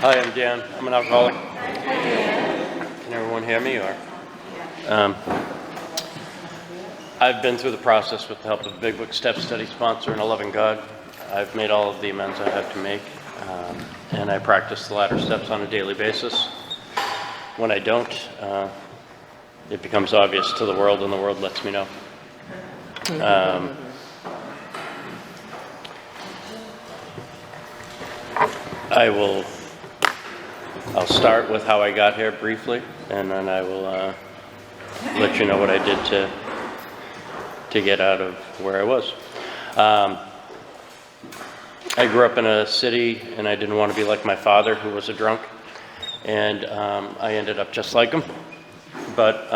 Hi, I'm Dan. I'm an alcoholic. Can everyone hear me? Or I've been through the process with the help of a Big Book Step Study sponsor and a loving God. I've made all of the amends I have to make, and I practice the latter steps on a daily basis. When I don't, it becomes obvious to the world, and the world lets me know. I'll start with how I got here briefly, and then I will let you know what I did to get out of where I was. I grew up in a city, and I didn't want to be like my father, who was a drunk, and I ended up just like him. But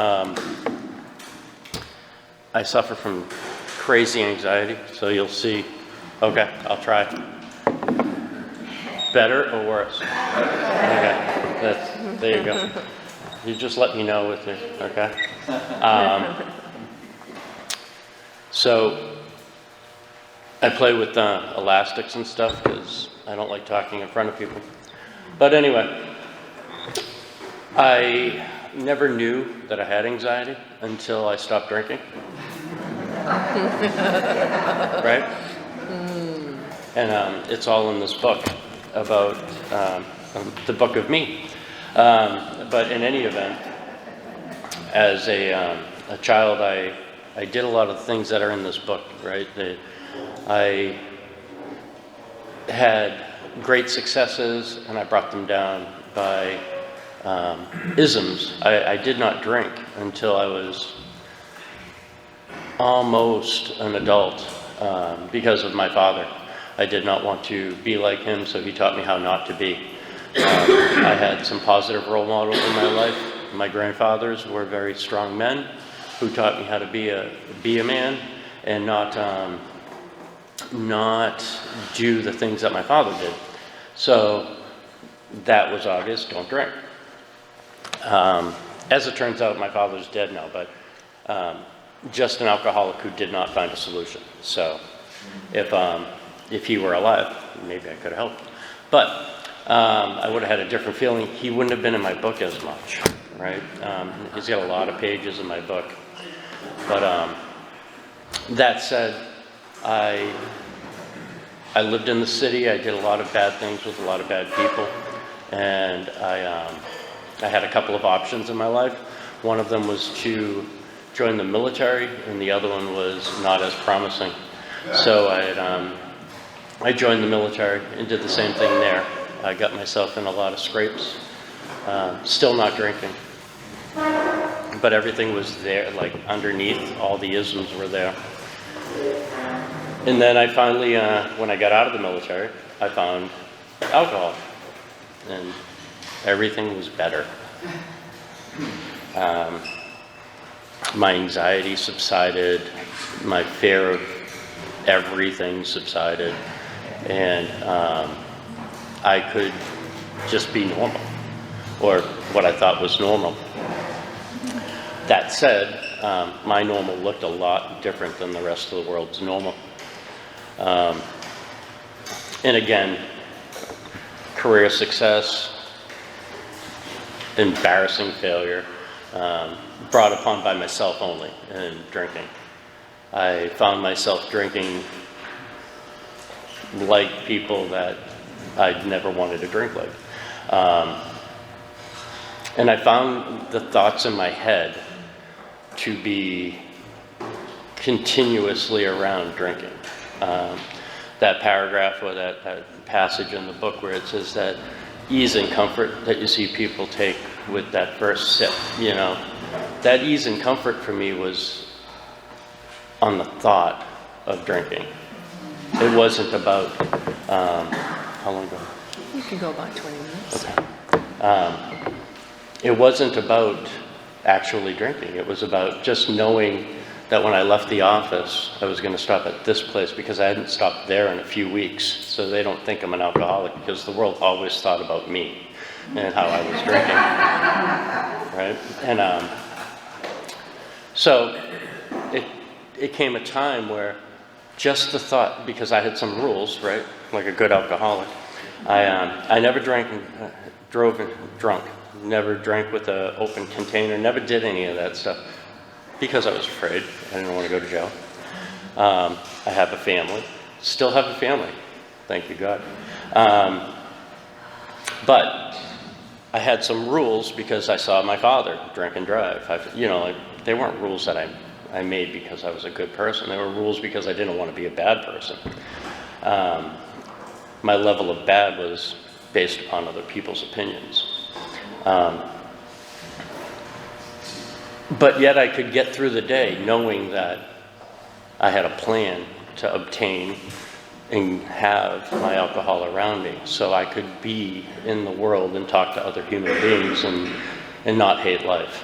I suffer from crazy anxiety, so you'll see. Okay, I'll try. Better or worse? Okay, there you go. You just let me know with it, okay? So I play with elastics and stuff because I don't like talking in front of people. But anyway, I never knew that I had anxiety until I stopped drinking. Right? And it's all in this book about the book of me. But in any event, as a child, I did a lot of the things that are in this book, right? I had great successes, and I brought them down by isms. I did not drink until I was almost an adult because of my father. I did not want to be like him, so he taught me how not to be. I had some positive role models in my life. My grandfathers were very strong men who taught me how to be a man and not do the things that my father did. So that was obvious, don't drink. As it turns out, my father's dead now, but just an alcoholic who did not find a solution. So if he were alive, maybe I could have helped. But I would have had a different feeling. He wouldn't have been in my book as much, right? He's got a lot of pages in my book. But that said, I lived in the city. I did a lot of bad things with a lot of bad people. And I had a couple of options in my life. One of them was to join the military, and the other one was not as promising. So I joined the military and did the same thing there. I got myself in a lot of scrapes, still not drinking. But everything was there, like underneath, all the isms were there. And then I finally, when I got out of the military, I found alcohol. And everything was better. My anxiety subsided, my fear of everything subsided, and I could just be normal, or what I thought was normal. That said, my normal looked a lot different than the rest of the world's normal. And again, career success, embarrassing failure, brought upon by myself only and drinking. I found myself drinking like people that I'd never wanted to drink like. And I found the thoughts in my head to be continuously around drinking. That paragraph or that passage in the book where it says that ease and comfort that you see people take with that first sip, that ease and comfort for me was on the thought of drinking. It wasn't about, how long ago? You can go about 20 minutes. Okay. It wasn't about actually drinking. It was about just knowing that when I left the office, I was going to stop at this place because I hadn't stopped there in a few weeks. So they don't think I'm an alcoholic because the world always thought about me and how I was drinking. Right? And so it came a time where just the thought, because I had some rules, right, like a good alcoholic, I never drank and drove drunk. Never drank with an open container. Never did any of that stuff because I was afraid. I didn't want to go to jail. I have a family. Still have a family. Thank you, God. But I had some rules because I saw my father drink and drive. They weren't rules that I made because I was a good person. They were rules because I didn't want to be a bad person. My level of bad was based upon other people's opinions. But yet I could get through the day knowing that I had a plan to obtain and have my alcohol around me so I could be in the world and talk to other human beings and not hate life.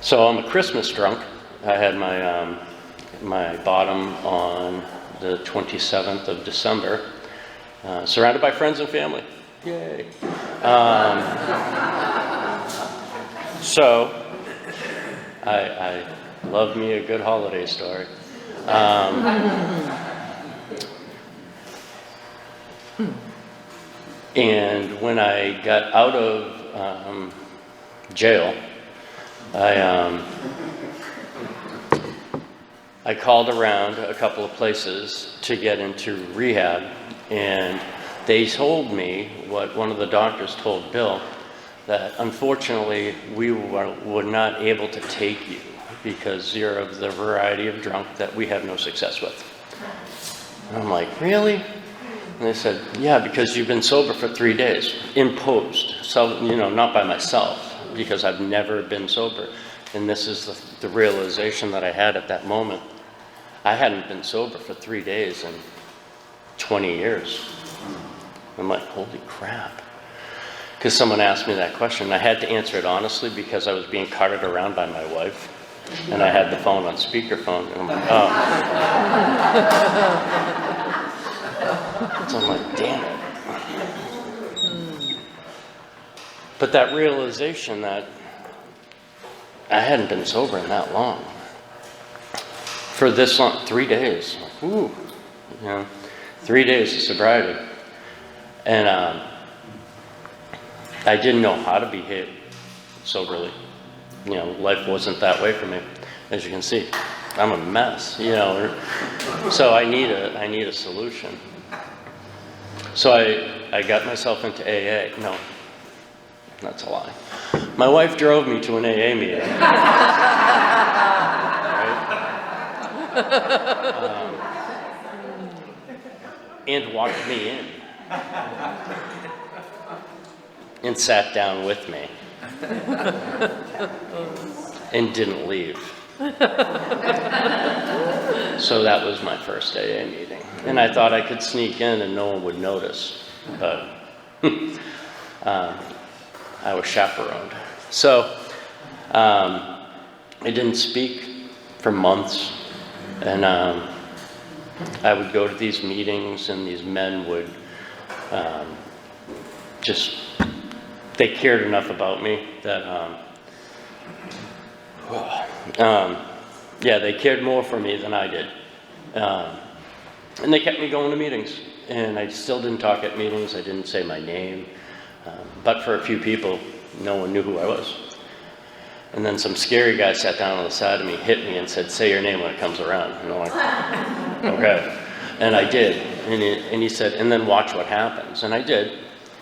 So I'm a Christmas drunk. I had my bottom on the 27th of December, surrounded by friends and family. Yay. So I love me a good holiday story. And when I got out of jail, I called around a couple of places to get into rehab, and they told me what one of the doctors told Bill, that unfortunately we were not able to take you because you're of the variety of drunk that we have no success with. And I'm like, really? And they said, yeah, because you've been sober for 3 days, imposed. So, not by myself, because I've never been sober. And this is the realization that I had at that moment. I hadn't been sober for 3 days in 20 years. I'm like, holy crap. Because someone asked me that question. I had to answer it honestly because I was being carted around by my wife. And I had the phone on speakerphone. And I'm like, oh. So I'm like, damn it. But that realization that I hadn't been sober in that long. For this long, 3 days. Ooh, 3 days of sobriety. And I didn't know how to behave soberly. Life wasn't that way for me. As you can see, I'm a mess, So I need a solution. So I got myself into AA. No, that's a lie. My wife drove me to an AA meeting. And walked me in. And sat down with me. And didn't leave. So that was my first AA meeting. And I thought I could sneak in and no one would notice. But I was chaperoned. So I didn't speak for months. And I would go to these meetings and these men would they cared enough about me that, they cared more for me than I did. And they kept me going to meetings. And I still didn't talk at meetings. I didn't say my name. But for a few people, no one knew who I was. And then some scary guy sat down on the side of me, hit me, and said, say your name when it comes around. And I'm like, okay. And I did. And he said, and then watch what happens. And I did.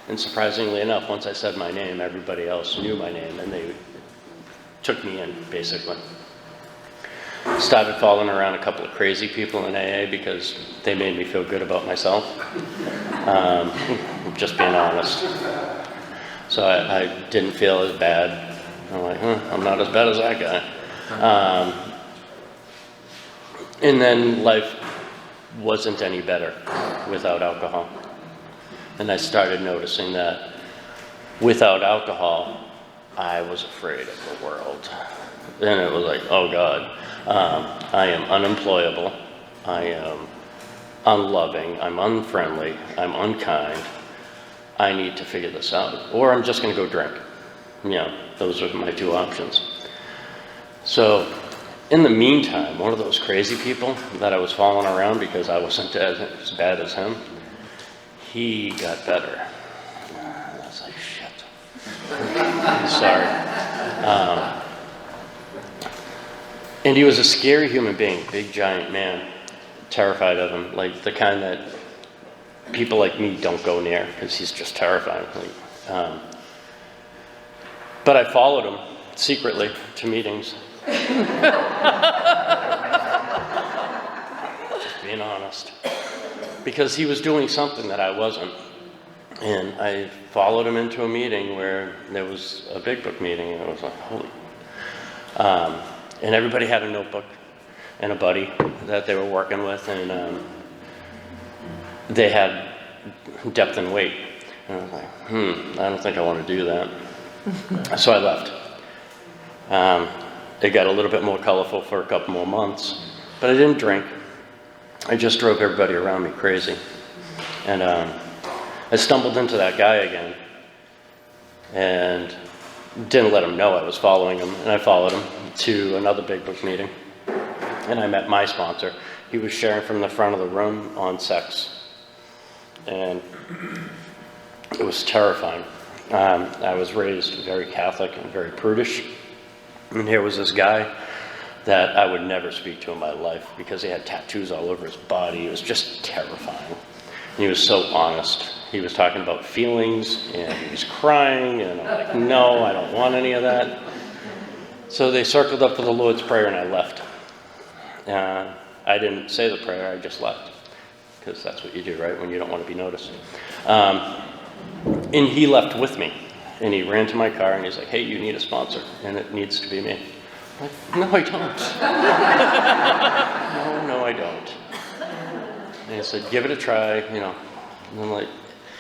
And surprisingly enough, once I said my name, everybody else knew my name, and they took me in, basically. Started following around a couple of crazy people in AA because they made me feel good about myself. Just being honest. So I didn't feel as bad. I'm like, I'm not as bad as that guy. And then life wasn't any better without alcohol. And I started noticing that without alcohol, I was afraid of the world. And it was like, oh God, I am unemployable. I am unloving. I'm unfriendly. I'm unkind. I need to figure this out. Or I'm just going to go drink. Those are my two options. So in the meantime, one of those crazy people that I was following around because I wasn't as bad as him, he got better. I was like, shit. Sorry. And he was a scary human being, big giant man, terrified of him, like the kind that people like me don't go near because he's just terrifying. But I followed him secretly to meetings. Just being honest. Because he was doing something that I wasn't. And I followed him into a meeting where there was a big book meeting, and it was like, holy. And everybody had a notebook and a buddy that they were working with, and they had depth and weight. And I was like, I don't think I want to do that. So I left. It got a little bit more colorful for a couple more months, but I didn't drink. I just drove everybody around me crazy. And I stumbled into that guy again and didn't let him know I was following him. And I followed him to another big book meeting. And I met my sponsor. He was sharing from the front of the room on sex. And it was terrifying. I was raised very Catholic and very prudish. And here was this guy that I would never speak to in my life because he had tattoos all over his body. It was just terrifying. And he was so honest. He was talking about feelings, and he was crying, and I'm like, no, I don't want any of that. So they circled up for the Lord's Prayer, and I left. I didn't say the prayer, I just left. Because that's what you do, right, when you don't want to be noticed. And he left with me. And he ran to my car, and he's like, hey, you need a sponsor, and it needs to be me. I'm like, no, I don't. No, I don't. And he said, give it a try, And I'm like,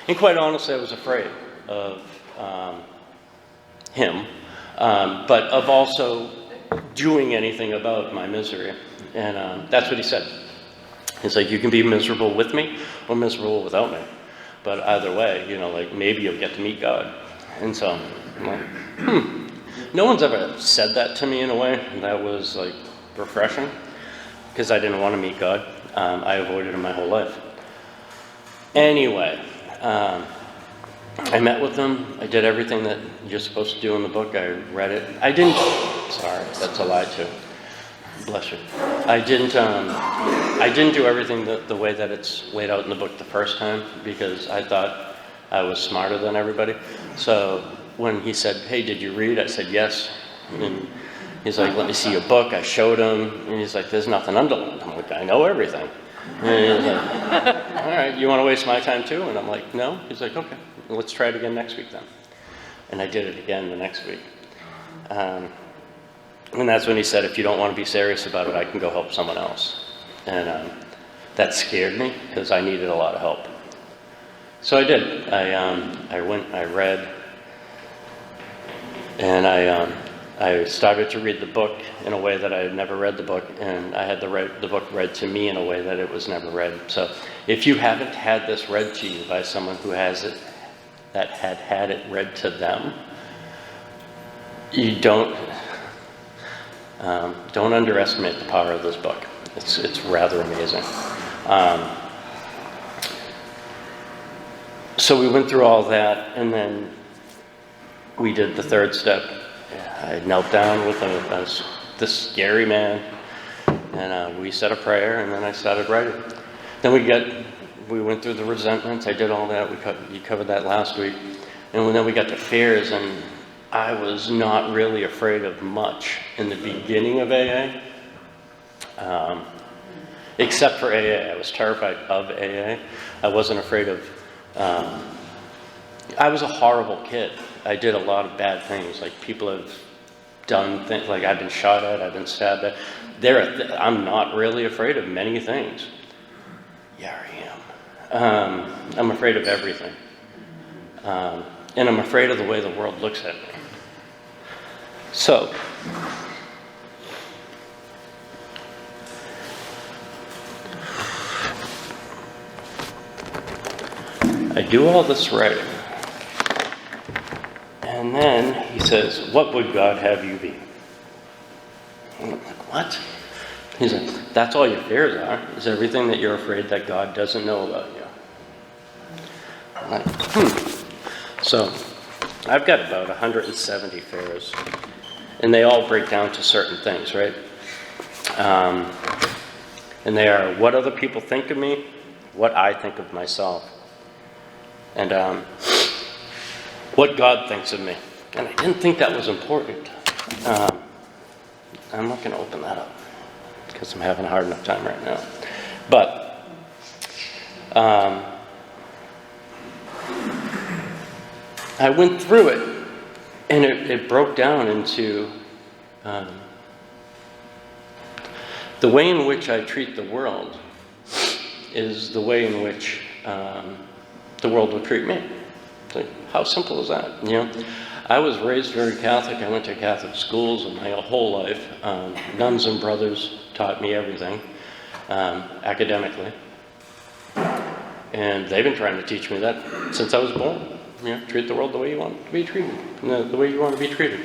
and quite honestly, I was afraid of him, but of also doing anything about my misery. And that's what he said. He's like, you can be miserable with me or miserable without me. But either way, maybe you'll get to meet God. And so I'm like, No one's ever said that to me in a way that was like refreshing, because I didn't want to meet God. I avoided him my whole life. Anyway, I met with them. I did everything that you're supposed to do in the book. I read it. Sorry, that's a lie too. Bless you. I didn't do everything the way that it's laid out in the book the first time, because I thought I was smarter than everybody. So when he said, hey, did you read? I said, yes. And he's like, let me see your book. I showed him. And he's like, there's nothing underlined. I'm like, I know everything. And he's like, all right, you want to waste my time too? And I'm like, no. He's like, okay, let's try it again next week then. And I did it again the next week. And that's when he said, if you don't want to be serious about it, I can go help someone else. And that scared me, because I needed a lot of help. So I did. I went, I read, and I started to read the book in a way that I had never read the book, and I had the book read to me in a way that it was never read. So if you haven't had this read to you by someone who has it, that had it read to them, you don't underestimate the power of this book. It's rather amazing. So we went through all that, and then we did the third step. I knelt down with this scary man, and we said a prayer, and then I started writing. Then we went through the resentments. I did all that. You covered that last week. And then we got to fears, and I was not really afraid of much in the beginning of AA, except for AA. I was terrified of AA. I wasn't afraid of... I was a horrible kid. I did a lot of bad things. Like, people have done things, like I've been shot at, I've been stabbed at. I'm not really afraid of many things. Yeah, I am. I'm afraid of everything. And I'm afraid of the way the world looks at me. So, I do all this writing. And then he says, what would God have you be? And I'm like, what? He's like, that's all your fears are, is everything that you're afraid that God doesn't know about you. I'm like, So, I've got about 170 fears, and they all break down to certain things, right? And they are what other people think of me, what I think of myself, and what God thinks of me. And I didn't think that was important. I'm not going to open that up because I'm having a hard enough time right now. But I went through it, and it broke down into the way in which I treat the world is the way in which the world will treat me. Like, how simple is that? You know, I was raised very Catholic. I went to Catholic schools my whole life. Nuns and brothers taught me everything academically, and they've been trying to teach me that since I was born. You know, treat the world the way you want to be treated, the way you want to be treated.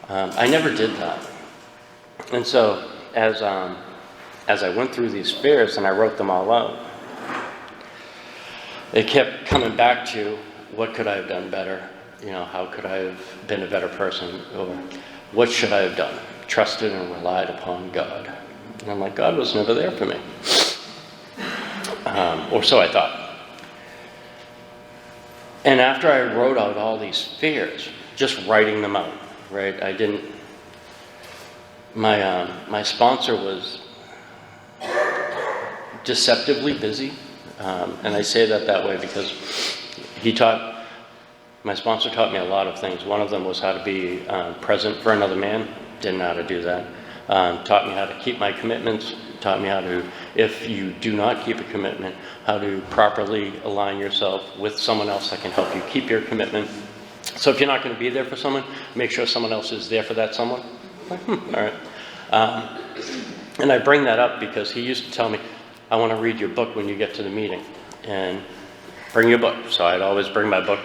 I never did that, and so as I went through these fears and I wrote them all out, it kept coming back to what could I have done better? You know, how could I have been a better person? Or what should I have done? Trusted and relied upon God. And I'm like, God was never there for me. Or so I thought. And after I wrote out all these fears, just writing them out, right? I didn't, my sponsor was deceptively busy. And I say that way because my sponsor taught me a lot of things. One of them was how to be present for another man. Didn't know how to do that. Taught me how to keep my commitments. Taught me how to, if you do not keep a commitment, how to properly align yourself with someone else that can help you keep your commitment. So if you're not going to be there for someone, make sure someone else is there for that someone. Like, all right. And I bring that up because he used to tell me, I want to read your book when you get to the meeting. And bring your book. So I'd always bring my book.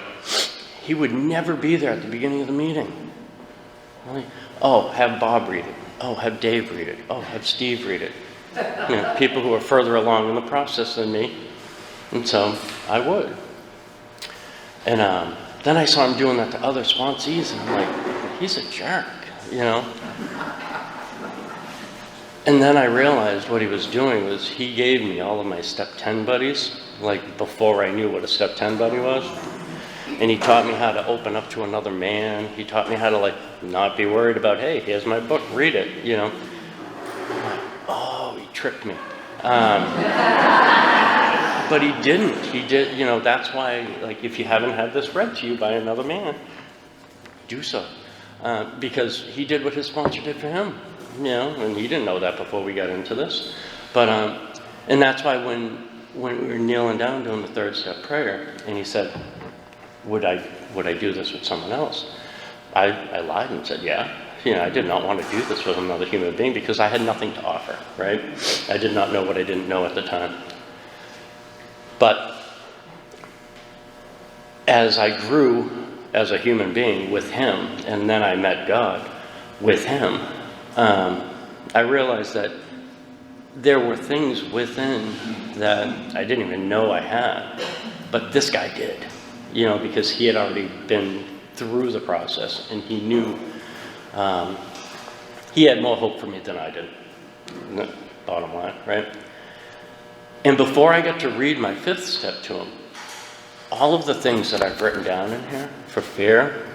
He would never be there at the beginning of the meeting. Really? Oh, have Bob read it. Oh, have Dave read it. Oh, have Steve read it. You know, people who are further along in the process than me. And so I would. And then I saw him doing that to other sponsees, and I'm like, he's a jerk, you know. And then I realized what he was doing was he gave me all of my Step 10 buddies, like before I knew what a Step 10 buddy was. And he taught me how to open up to another man. He taught me how to, like, not be worried about, hey, here's my book, read it, you know. I'm like, oh, he tricked me. But he didn't. He did, you know, that's why, like, if you haven't had this read to you by another man, do so. Because he did what his sponsor did for him, you know, and he didn't know that before we got into this. But, and that's why when we were kneeling down doing the third step prayer, and he said, would I do this with someone else? I lied and said, yeah. You know, I did not want to do this with another human being because I had nothing to offer, right? I did not know what I didn't know at the time. But as I grew as a human being with him, and then I met God with him, I realized that there were things within that I didn't even know I had, but this guy did, you know, because he had already been through the process, and he knew he had more hope for me than I did, bottom line, right? And before I got to read my fifth step to him, all of the things that I've written down in here for fear,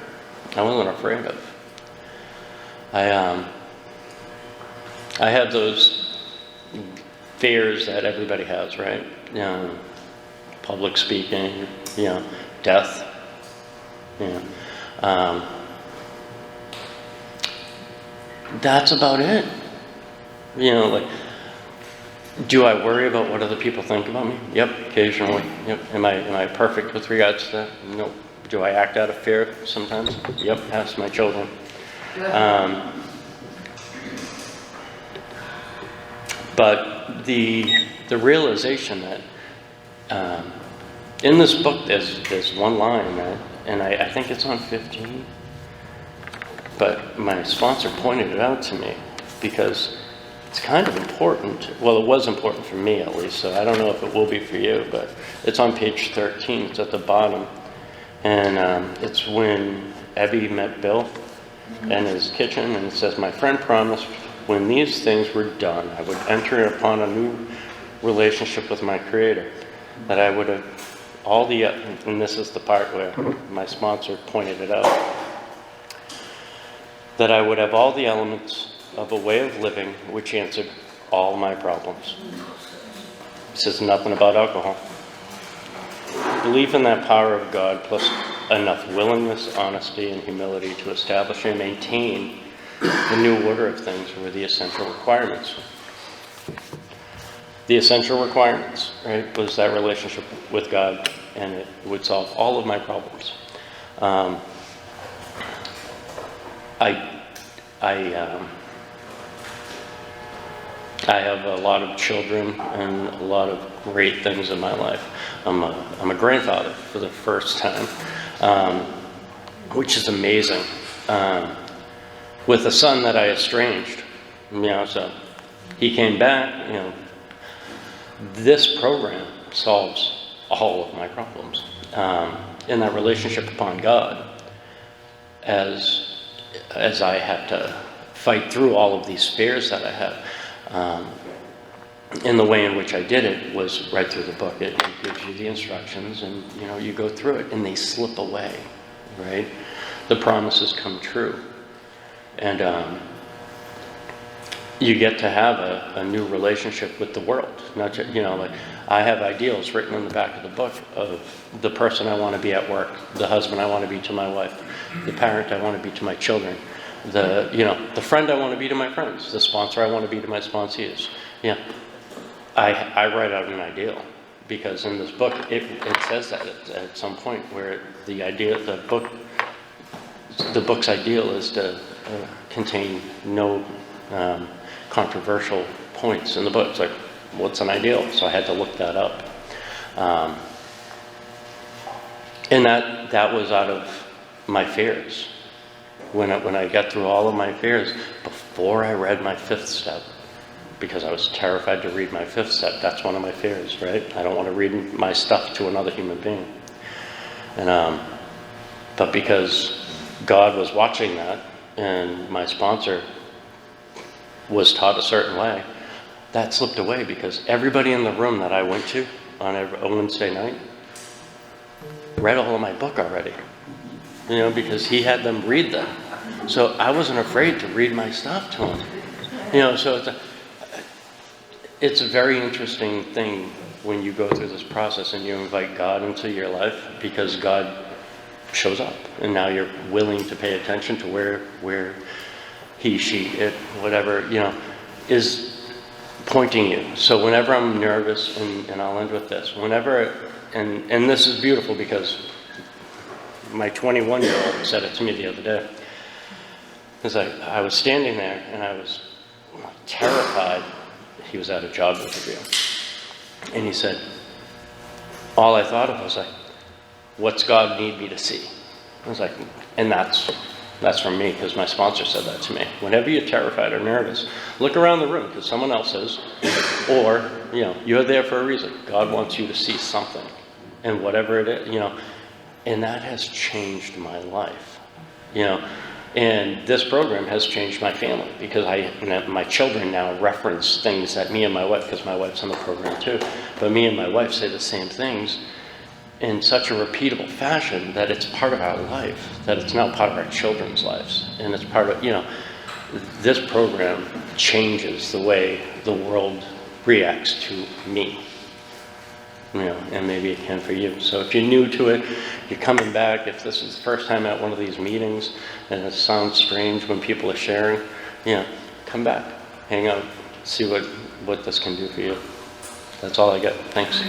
I wasn't afraid of. I have those fears that everybody has, right? You know, public speaking, you know, death, you know. That's about it. You know, like, do I worry about what other people think about me? Yep, occasionally. Yep. Am I perfect with regards to that? Nope. Do I act out of fear sometimes? Yep, ask my children. But the realization that in this book there's one line that, and I think it's on 15, but my sponsor pointed it out to me because it's kind of important. Well, it was important for me at least, so I don't know if it will be for you, but it's on page 13. It's at the bottom. And it's when Ebby met Bill in his kitchen, and it says, "My friend promised when these things were done, I would enter upon a new relationship with my Creator, that I would have all the," and this is the part where my sponsor pointed it out, "that I would have all the elements of a way of living which answered all my problems." It says nothing about alcohol. Belief in that power of God, plus enough willingness, honesty, and humility to establish and maintain the new order of things were the essential requirements. The essential requirements, right, was that relationship with God, and it would solve all of my problems. I have a lot of children and a lot of great things in my life. I'm a grandfather for the first time, which is amazing. With a son that I estranged, so he came back. This program solves all of my problems. In that relationship upon God, as I had to fight through all of these fears that I had. And the way in which I did it was right through the book. It gives you the instructions, and you go through it, and they slip away, right? The promises come true, and you get to have a new relationship with the world. Not just, like I have ideals written in the back of the book of the person I want to be at work, the husband I want to be to my wife, the parent I want to be to my children, the friend I want to be to my friends, the sponsor I want to be to my sponsees. I write out an ideal, because in this book it says that at some point where the book's ideal is to contain no controversial points in the book. It's like, what's an ideal? So I had to look that up, and that was out of my fears. When I got through all of my fears, before I read my fifth step, because I was terrified to read my fifth step. That's one of my fears, right? I don't want to read my stuff to another human being. And but because God was watching that, and my sponsor was taught a certain way, that slipped away, because everybody in the room that I went to on a Wednesday night read all of my book already. Because he had them read them. So I wasn't afraid to read my stuff to him. So it's a very interesting thing when you go through this process and you invite God into your life, because God shows up, and now you're willing to pay attention to where he, she, it, whatever, is pointing you. So whenever I'm nervous, and I'll end with this, and this is beautiful, because my 21-year-old said it to me the other day. It's like, I was standing there, and I was terrified. He was at a job interview. And he said, all I thought of was like, what's God need me to see? I was like, and that's from me, because my sponsor said that to me. Whenever you're terrified or nervous, look around the room, because someone else is, or, you're there for a reason. God wants you to see something. And whatever it is, and that has changed my life, and this program has changed my family, because my children now reference things that me and my wife, because my wife's in the program too, but me and my wife say the same things in such a repeatable fashion that it's part of our life, that it's now part of our children's lives, and it's part of, this program changes the way the world reacts to me. And maybe it can for you. So if you're new to it, you're coming back, if this is the first time at one of these meetings and it sounds strange when people are sharing, come back, hang out, see what this can do for you. That's all I got. Thanks.